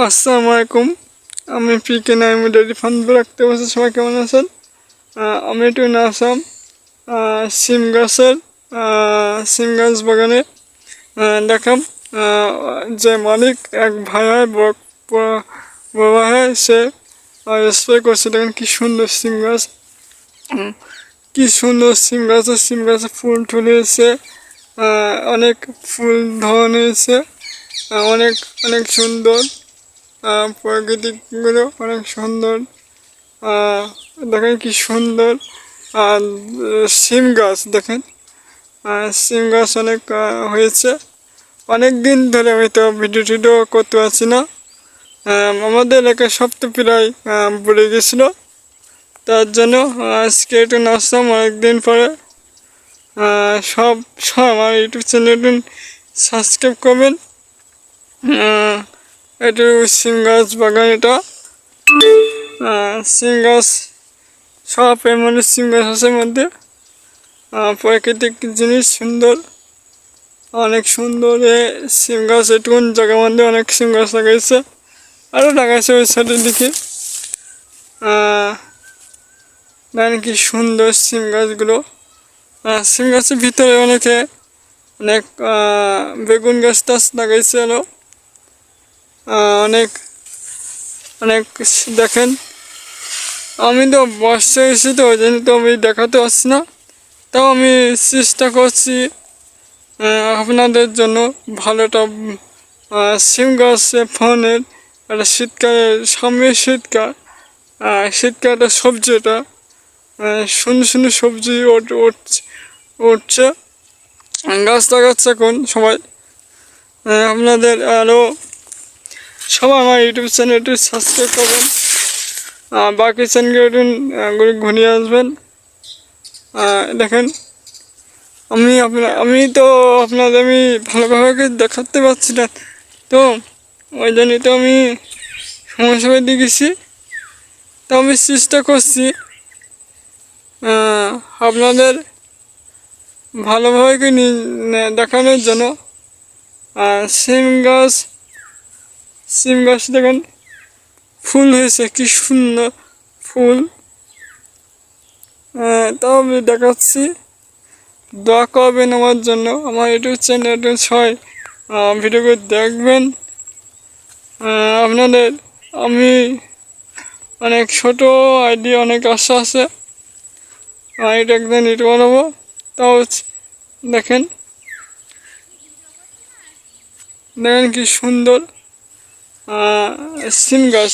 আসসালামু আলাইকুম। আমি পিকে নাইম ডেয়ারি ফার্ম রাখতে বসে। সবাই কেমন আছেন? আমি একটু আসাম সিম গাছ বাগানে দেখাম যে মালিক এক ভাইয়া বড় ভাই সে স্প্রে করছে। দেখেন কি সুন্দর সিম গাছ, কি সুন্দর সিম গাছে ফুল তুলেছে, অনেক ফুল ধরন হয়েছে, অনেক অনেক সুন্দর। প্রাকৃতিকগুলো অনেক সুন্দর। দেখেন কি সুন্দর। আর সিম গাছ দেখেন, সিম গাছ অনেক হয়েছে। অনেক দিন ধরে হয়তো ভিডিও টিডিও করতে পারছি না। আমাদের এলাকায় সব তো প্রায় পড়ে গেছিলো, তার জন্য আজকে একটু নাচতাম অনেকদিন পরে। সব আমার ইউটিউব চ্যানেলটি সাবস্ক্রাইব করবেন। এটা সিম গাছ বাগান, এটা সিম গাছ সব এমন সিম গাছ আছে মধ্যে। প্রাকৃতিক জিনিস সুন্দর, অনেক সুন্দর। সিম গাছ এটুকুন জায়গার মধ্যে অনেক সিম গাছ লাগাইছে, আরও লাগাইছে ওই সাইডের দিকে। দেখেন কি সুন্দর সিম গাছগুলো। সিম গাছের ভিতরে অনেক বেগুন গাছ টাছ লাগাইছে আরও অনেক অনেক। দেখেন আমি তো বর্ষা হয়েছি, তো ওই জন্য তো আমি দেখাতে পারছি না, তাও আমি চেষ্টা করছি আপনাদের জন্য ভালোটা। সিম গাছ ফোনের একটা শীতকালে, সামনে শীতকাল একটা সবজি, এটা সুন্দর সুন্দর সবজি উঠছে। গাছ লাগাচ্ছে এখন সবাই। আপনাদের আরও সবাই আমার ইউটিউব চ্যানেলটি সাবস্ক্রাইব করবেন, বাকি চ্যানেলগুলো ঘুরিয়ে আসবেন। দেখেন আমি তো আপনাদের আমি ভালোভাবে দেখাতে পারছি না, তো ওই জন্যই তো আমি সময় দিয়ে গেছি। তো আমি চেষ্টা করছি আপনাদের ভালোভাবে দেখানোর জন্য। সিম গাছ দেখেন ফুল হয়েছে, কি সুন্দর ফুল। তাও আমি দেখাচ্ছি, দোয়া করবেন আমার জন্য। আমার ইউটিউব চ্যানেলটা সবাই ভিডিওগুলো দেখবেন। আপনাদের আমি অনেক ছোট আইডিয়া, অনেক আশা আছে এটা একদিন ইট বানাবো। তাও দেখেন দেখেন কি সুন্দর সিম গাছ।